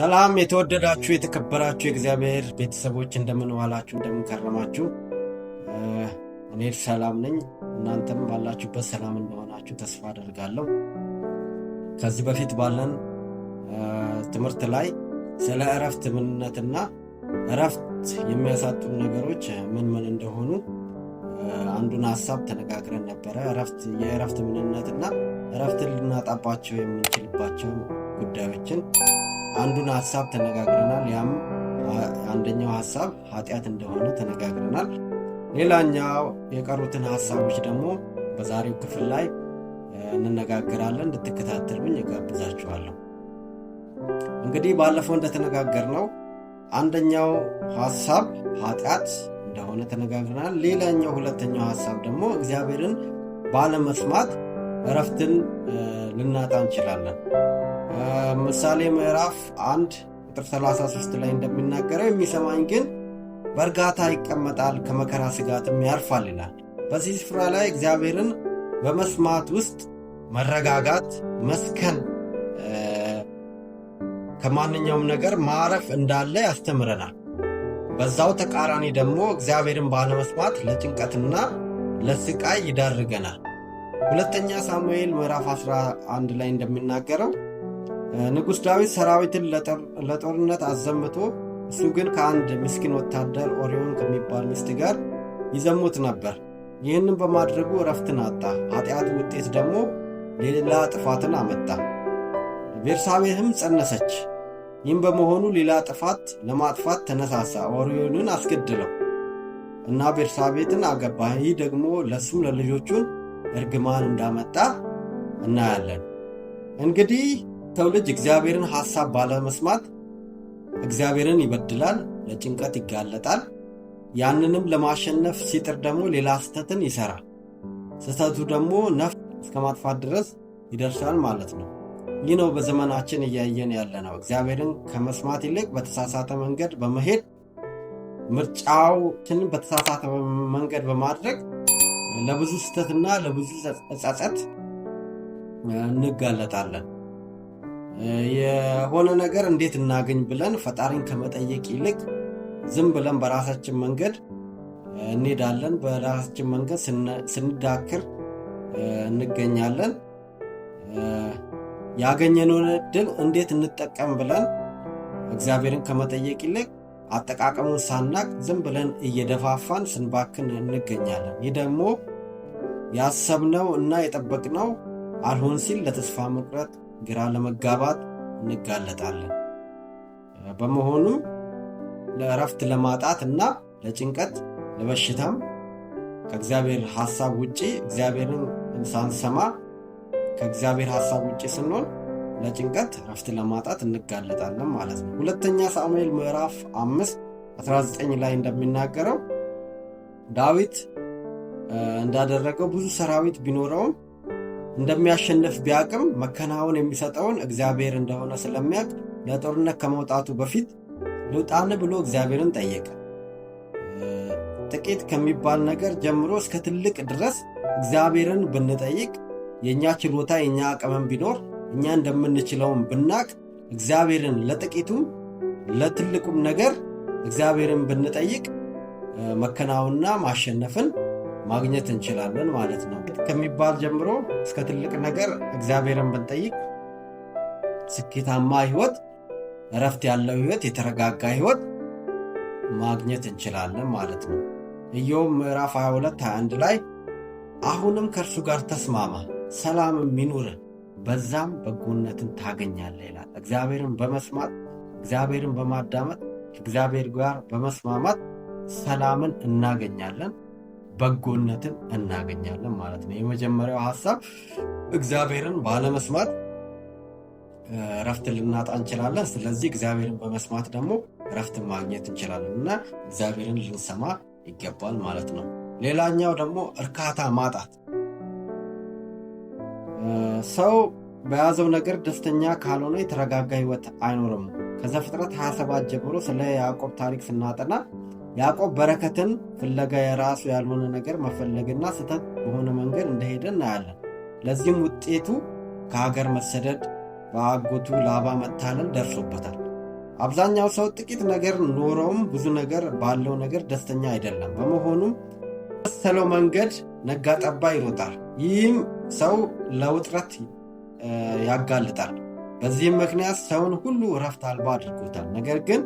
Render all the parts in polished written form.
ሰላም የተወደዳችሁ የተከበራችሁ የእግዚአብሔር ቤተሰቦች እንደምን ዋላችሁ እንደምን ከረማችሁ? እኔ ሰላም ነኝ። እናንተም ባላችሁበት ሰላም እንደሆናችሁ ተስፋ አደርጋለሁ። ከዚህ በፊት ባለን ትምህርት ላይ ስለ እረፍት ምንነትና እረፍት የሚያሳጡን ነገሮች ምን ምን እንደሆኑ አንዱን ሐሳብ ተነጋግረን ነበረ። የእረፍት ምንነትና እረፍትን ልናጣባቸው የምንችልባቸው ጉዳዮችን አንዱን ሐሳብ ተነጋግረናል። ያም አንደኛው ሐሳብ ኃጢአት እንደሆነ ተነጋግረናል። ሌላኛው የቀሩትን ሐሳቦች ደግሞ በዛሬው ክፍል ላይ እንነጋገራለን። እንድትከታተሉኝ እጋብዛችኋለሁ። እንግዲህ ባለፈው እንደተነጋገርነው አንደኛው ሐሳብ ኃጢአት እንደሆነ ተነጋግረናል። ሌላኛው ሁለተኛው ሐሳብ ደግሞ እግዚአብሔርን ባለመስማት እረፍትን ልናጣ እንችላለን። ምሳሌ ምዕራፍ 1 ቁጥር 33 ላይ እንደሚናገረው የሚሰማኝ ግን በእርጋታ ይቀመጣል፣ ከመከራ ስጋትም ያርፋል ይላል። በዚህ ስፍራ ላይ እግዚአብሔርን በመስማት ውስጥ መረጋጋት፣ መስከን፣ ከማንኛውም ነገር ማረፍ እንዳለ ያስተምረናል። በዛው ተቃራኒ ደግሞ እግዚአብሔርን ባለመስማት ለጭንቀትና ለስቃይ ይዳርገናል። ሁለተኛ ሳሙኤል ምዕራፍ 11 ላይ እንደሚናገረው ንጉሥ ዳዊት ሰራዊትን ለጦርነት አዘምቶ እሱ ግን ከአንድ ምስኪን ወታደር ኦሪዮን ከሚባል ሚስት ጋር ይዘሙት ነበር። ይህንን በማድረጉ እረፍትን አጣ። ኃጢአቱ ውጤት ደግሞ ሌላ ጥፋትን አመጣ። ቤርሳቤህም ጸነሰች። ይህም በመሆኑ ሌላ ጥፋት ለማጥፋት ተነሳሳ። ኦሪዮንን አስገድለው እና ቤርሳቤትን አገባ። ይህ ደግሞ ለሱም ለልጆቹን እርግማን እንዳመጣ እናያለን። እንግዲህ ሰው ልጅ እግዚአብሔርን ሐሳብ ባለመስማት እግዚአብሔርን ይበድላል፣ ለጭንቀት ይጋለጣል። ያንንም ለማሸነፍ ሲጥር ደግሞ ሌላ ስህተትን ይሰራል። ስህተቱ ደግሞ ነፍስ እስከ ማጥፋት ድረስ ይደርሳል ማለት ነው። ይህ ነው በዘመናችን እያየን ያለ ነው። እግዚአብሔርን ከመስማት ይልቅ በተሳሳተ መንገድ በመሄድ ምርጫዎችን በተሳሳተ መንገድ በማድረግ ለብዙ ስህተትና ለብዙ ጸጸት እንጋለጣለን። የሆነ ነገር እንዴት እናገኝ ብለን ፈጣሪን ከመጠየቅ ይልቅ ዝም ብለን በራሳችን መንገድ እንሄዳለን። በራሳችን መንገድ ስንዳክር እንገኛለን። ያገኘነውን ዕድል እንዴት እንጠቀም ብለን እግዚአብሔርን ከመጠየቅ ይልቅ አጠቃቀሙን ሳናቅ ዝም ብለን እየደፋፋን ስንባክን እንገኛለን። ይህ ደግሞ ያሰብነው እና የጠበቅነው አልሆን ሲል ለተስፋ መቁረጥ፣ ግራ ለመጋባት እንጋለጣለን። በመሆኑ ለእረፍት ለማጣት እና ለጭንቀት ለበሽታም ከእግዚአብሔር ሐሳብ ውጪ እግዚአብሔርን ሳንሰማ ከእግዚአብሔር ሐሳብ ውጪ ስንሆን ለጭንቀት እረፍት ለማጣት እንጋለጣለን ማለት ነው። ሁለተኛ ሳሙኤል ምዕራፍ 5 19 ላይ እንደሚናገረው ዳዊት እንዳደረገው ብዙ ሰራዊት ቢኖረውም እንደሚያሸንፍ ቢያቅም መከናወን የሚሰጠውን እግዚአብሔር እንደሆነ ስለሚያውቅ ለጦርነት ከመውጣቱ በፊት ልውጣን ብሎ እግዚአብሔርን ጠየቀ። ጥቂት ከሚባል ነገር ጀምሮ እስከ ትልቅ ድረስ እግዚአብሔርን ብንጠይቅ የኛ ችሎታ የኛ አቅም ቢኖር እኛ እንደምንችለውን ብናቅ እግዚአብሔርን ለጥቂቱም ለትልቁም ነገር እግዚአብሔርን ብንጠይቅ መከናወንና ማሸነፍን ማግኘት እንችላለን ማለት ነው። ከሚባል ጀምሮ እስከ ትልቅ ነገር እግዚአብሔርን ብንጠይቅ ስኬታማ ሕይወት፣ እረፍት ያለው ሕይወት፣ የተረጋጋ ሕይወት ማግኘት እንችላለን ማለት ነው። ኢዮብ ምዕራፍ 22-21 ላይ አሁንም ከእርሱ ጋር ተስማማ፣ ሰላምም ይኑርህ፣ በዛም በጎነትን ታገኛለህ ይላል። እግዚአብሔርን በመስማት እግዚአብሔርን በማዳመጥ እግዚአብሔር ጋር በመስማማት ሰላምን እናገኛለን፣ በጎነትን እናገኛለን ማለት ነው። የመጀመሪያው ሐሳብ እግዚአብሔርን ባለመስማት እረፍትን ልናጣ እንችላለን። ስለዚህ እግዚአብሔርን በመስማት ደግሞ እረፍትን ማግኘት እንችላለን እና እግዚአብሔርን ልንሰማ ይገባል ማለት ነው። ሌላኛው ደግሞ እርካታ ማጣት። ሰው በያዘው ነገር ደስተኛ ካልሆነ የተረጋጋ ሕይወት አይኖርም። ከዘፍጥረት 27 ጀምሮ ስለ ያዕቆብ ታሪክ ስናጠና ያዕቆብ በረከትን ፍለጋ የራሱ ያልሆነ ነገር መፈለግና ስህተት በሆነ መንገድ እንደሄደ እናያለን። ለዚህም ውጤቱ ከሀገር መሰደድ፣ በአጎቱ ላባ መታለል ደርሶበታል። አብዛኛው ሰው ጥቂት ነገር ኖሮም ብዙ ነገር ባለው ነገር ደስተኛ አይደለም። በመሆኑም በሰለው መንገድ ነጋ ጠባ ይሮጣል። ይህም ሰው ለውጥረት ያጋልጣል። በዚህም ምክንያት ሰውን ሁሉ እረፍት አልባ አድርጎታል። ነገር ግን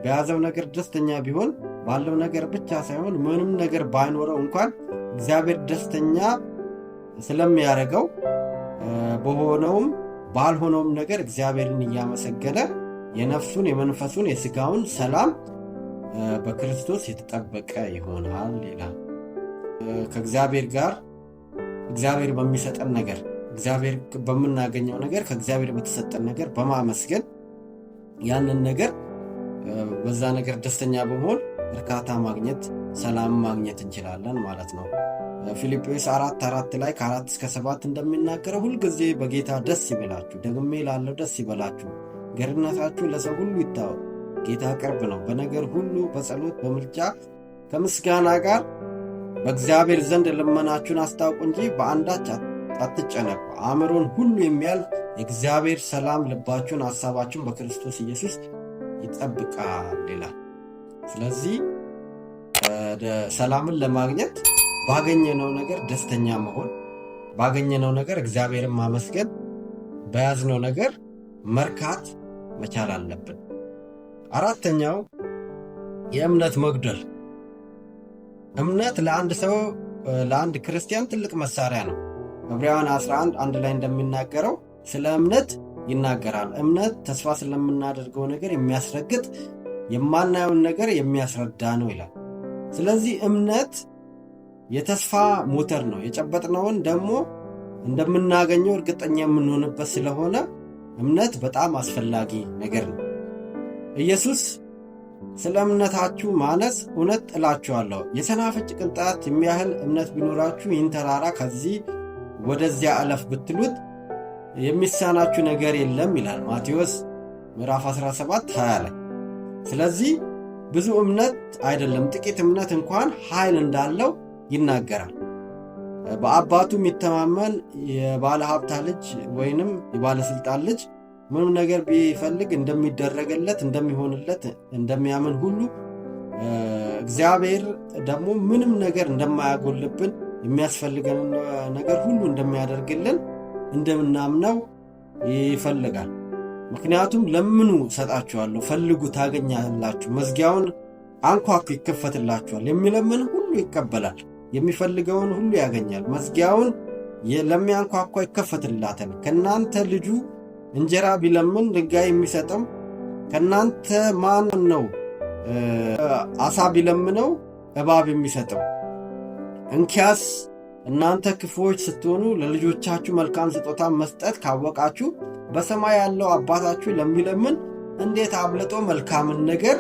በያዘው ነገር ደስተኛ ቢሆን ባለው ነገር ብቻ ሳይሆን ምንም ነገር ባይኖረው እንኳን እግዚአብሔር ደስተኛ ስለሚያደርገው በሆነውም ባልሆነውም ነገር እግዚአብሔርን እያመሰገነ የነፍሱን፣ የመንፈሱን፣ የሥጋውን ሰላም በክርስቶስ የተጠበቀ ይሆናል ይላል። ከእግዚአብሔር ጋር እግዚአብሔር በሚሰጠን ነገር፣ እግዚአብሔር በምናገኘው ነገር፣ ከእግዚአብሔር በተሰጠን ነገር በማመስገን ያንን ነገር በዛ ነገር ደስተኛ በመሆን እርካታ ማግኘት፣ ሰላም ማግኘት እንችላለን ማለት ነው። ፊልጵስዩስ 4:4 ላይ ከ4 እስከ 7 እንደሚናገረው ሁልጊዜ በጌታ ደስ ይበላችሁ፣ ደግሜ ላለው ደስ ይበላችሁ፣ ገርነታችሁ ለሰው ሁሉ ይታወቅ፣ ጌታ ቅርብ ነው። በነገር ሁሉ በጸሎት በምልጃ ከምስጋና ጋር በእግዚአብሔር ዘንድ ልመናችሁን አስታውቁ እንጂ በአንዳች አትጨነቁ። አእምሮን ሁሉ የሚያልፍ የእግዚአብሔር ሰላም ልባችሁን፣ ሐሳባችሁን በክርስቶስ ኢየሱስ ይጠብቃል ይላል። ስለዚህ ሰላምን ለማግኘት ባገኘነው ነገር ደስተኛ መሆን፣ ባገኘነው ነገር እግዚአብሔርን ማመስገን፣ በያዝነው ነገር መርካት መቻል አለብን። አራተኛው የእምነት መጉደል። እምነት ለአንድ ሰው፣ ለአንድ ክርስቲያን ትልቅ መሳሪያ ነው። ዕብራውያን 11:1 ላይ እንደሚናገረው ስለ እምነት ይናገራል። እምነት ተስፋ ስለምናደርገው ነገር የሚያስረግጥ፣ የማናየውን ነገር የሚያስረዳ ነው ይላል። ስለዚህ እምነት የተስፋ ሞተር ነው። የጨበጥነውን ደግሞ እንደምናገኘው እርግጠኛ የምንሆንበት ስለሆነ እምነት በጣም አስፈላጊ ነገር ነው። ኢየሱስ ስለ እምነታችሁ ማነስ እውነት እላችኋለሁ የሰናፍጭ ቅንጣት የሚያህል እምነት ቢኖራችሁ ይህን ተራራ ከዚህ ወደዚያ አለፍ ብትሉት የሚሳናችሁ ነገር የለም ይላል ማቴዎስ ምዕራፍ 17:20 ላይ። ስለዚህ ብዙ እምነት አይደለም ጥቂት እምነት እንኳን ኃይል እንዳለው ይናገራል። በአባቱ የሚተማመን የባለ ሀብታ ልጅ ወይንም የባለስልጣን ልጅ ምንም ነገር ቢፈልግ እንደሚደረግለት እንደሚሆንለት እንደሚያምን ሁሉ እግዚአብሔር ደግሞ ምንም ነገር እንደማያጎልብን የሚያስፈልገን ነገር ሁሉ እንደሚያደርግልን እንደምናምነው ይፈልጋል። ምክንያቱም ለምኑ እሰጣችኋለሁ፣ ፈልጉ ታገኛላችሁ፣ መዝጊያውን አንኳኩ ይከፈትላችኋል። የሚለምን ሁሉ ይቀበላል፣ የሚፈልገውን ሁሉ ያገኛል፣ መዝጊያውን ለሚያንኳኳ ይከፈትላታል። ከእናንተ ልጁ እንጀራ ቢለምን ድንጋይ የሚሰጠው ከእናንተ ማን ነው? አሳ ቢለምነው እባብ የሚሰጠው? እንኪያስ እናንተ ክፉዎች ስትሆኑ ለልጆቻችሁ መልካም ስጦታ መስጠት ካወቃችሁ በሰማይ ያለው አባታችሁ ለሚለምን እንዴት አብልጦ መልካምን ነገር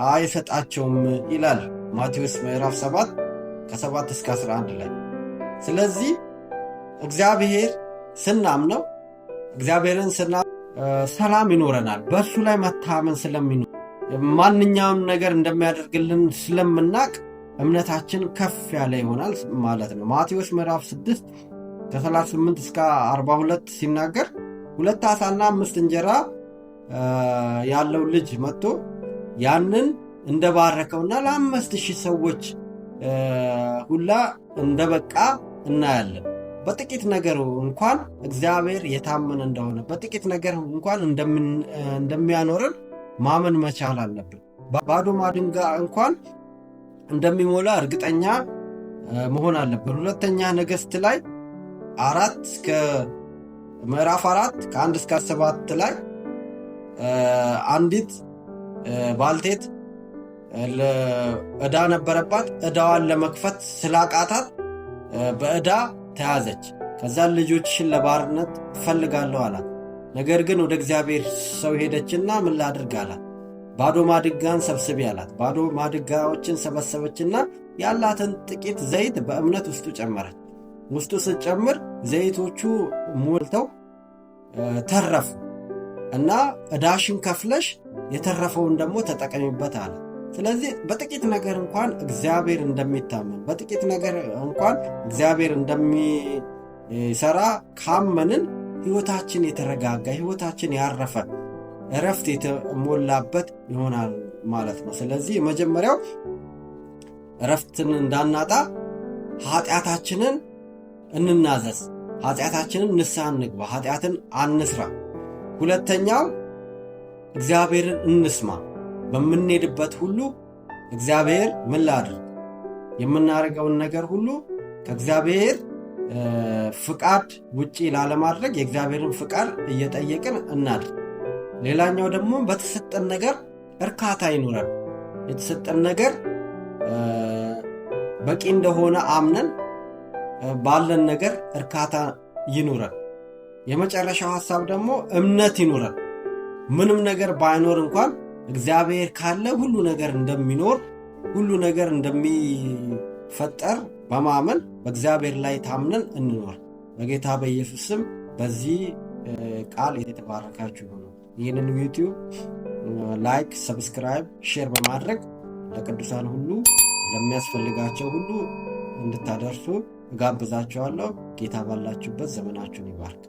አይሰጣቸውም ይላል ማቴዎስ ምዕራፍ 7:7 እስከ 11 ላይ። ስለዚህ እግዚአብሔር ስናምነው እግዚአብሔርን ሰላም ይኖረናል። በእሱ ላይ መታመን ስለሚኖር ማንኛውም ነገር እንደሚያደርግልን ስለምናቅ እምነታችን ከፍ ያለ ይሆናል ማለት ነው። ማቴዎስ ምዕራፍ 6:38 እስከ 42 ሲናገር 2 ዓሣና 5 እንጀራ ያለው ልጅ መጥቶ ያንን እንደባረከውና ለ5,000 ሰዎች ሁላ እንደበቃ እናያለን። በጥቂት ነገር እንኳን እግዚአብሔር የታመነ እንደሆነ፣ በጥቂት ነገር እንኳን እንደሚያኖርን ማመን መቻል አለብን። ባዶ ማድጋ እንኳን እንደሚሞላ እርግጠኛ መሆን አለብን። ሁለተኛ ነገሥት ላይ ምዕራፍ 4 ከ1 እስከ 7 ላይ አንዲት ባልቴት ዕዳ ነበረባት። ዕዳዋን ለመክፈት ስላቃታት በዕዳ ተያዘች። ከዛን ልጆችሽን ለባርነት እፈልጋለሁ አላት። ነገር ግን ወደ እግዚአብሔር ሰው ሄደችና ምን ላድርግ አላት። ባዶ ማድጋን ሰብስቢ አላት። ባዶ ማድጋዎችን ሰበሰበችና ያላትን ጥቂት ዘይት በእምነት ውስጡ ጨመረች። ውስጡ ስትጨምር ዘይቶቹ ሞልተው ተረፉ እና ዕዳሽን ከፍለሽ የተረፈውን ደግሞ ተጠቀሚበት አለ። ስለዚህ በጥቂት ነገር እንኳን እግዚአብሔር እንደሚታመን፣ በጥቂት ነገር እንኳን እግዚአብሔር እንደሚሰራ ካመንን ሕይወታችን የተረጋጋ፣ ሕይወታችን ያረፈ እረፍት የተሞላበት ይሆናል ማለት ነው። ስለዚህ የመጀመሪያው እረፍትን እንዳናጣ ኃጢአታችንን እንናዘዝ፣ ኃጢአታችንን ንስሐ እንግባ፣ ኃጢአትን አንስራ። ሁለተኛው እግዚአብሔርን እንስማ። በምንሄድበት ሁሉ እግዚአብሔር ምን ላድርግ፣ የምናደርገውን ነገር ሁሉ ከእግዚአብሔር ፍቃድ ውጪ ላለማድረግ የእግዚአብሔርን ፍቃድ እየጠየቅን እናድርግ። ሌላኛው ደግሞ በተሰጠን ነገር እርካታ ይኑረን። የተሰጠን ነገር በቂ እንደሆነ አምነን ባለን ነገር እርካታ ይኑረን። የመጨረሻው ሐሳብ ደግሞ እምነት ይኑረን። ምንም ነገር ባይኖር እንኳን እግዚአብሔር ካለ ሁሉ ነገር እንደሚኖር፣ ሁሉ ነገር እንደሚፈጠር በማመን በእግዚአብሔር ላይ ታምነን እንኖር። በጌታ በኢየሱስ ስም በዚህ ቃል የተባረካችሁ ሁኑ። ይህንን ዩቲዩብ ላይክ፣ ሰብስክራይብ፣ ሼር በማድረግ ለቅዱሳን ሁሉ ለሚያስፈልጋቸው ሁሉ እንድታደርሱ እጋብዛችኋለሁ። ጌታ ባላችሁበት ዘመናችሁን ይባርክ።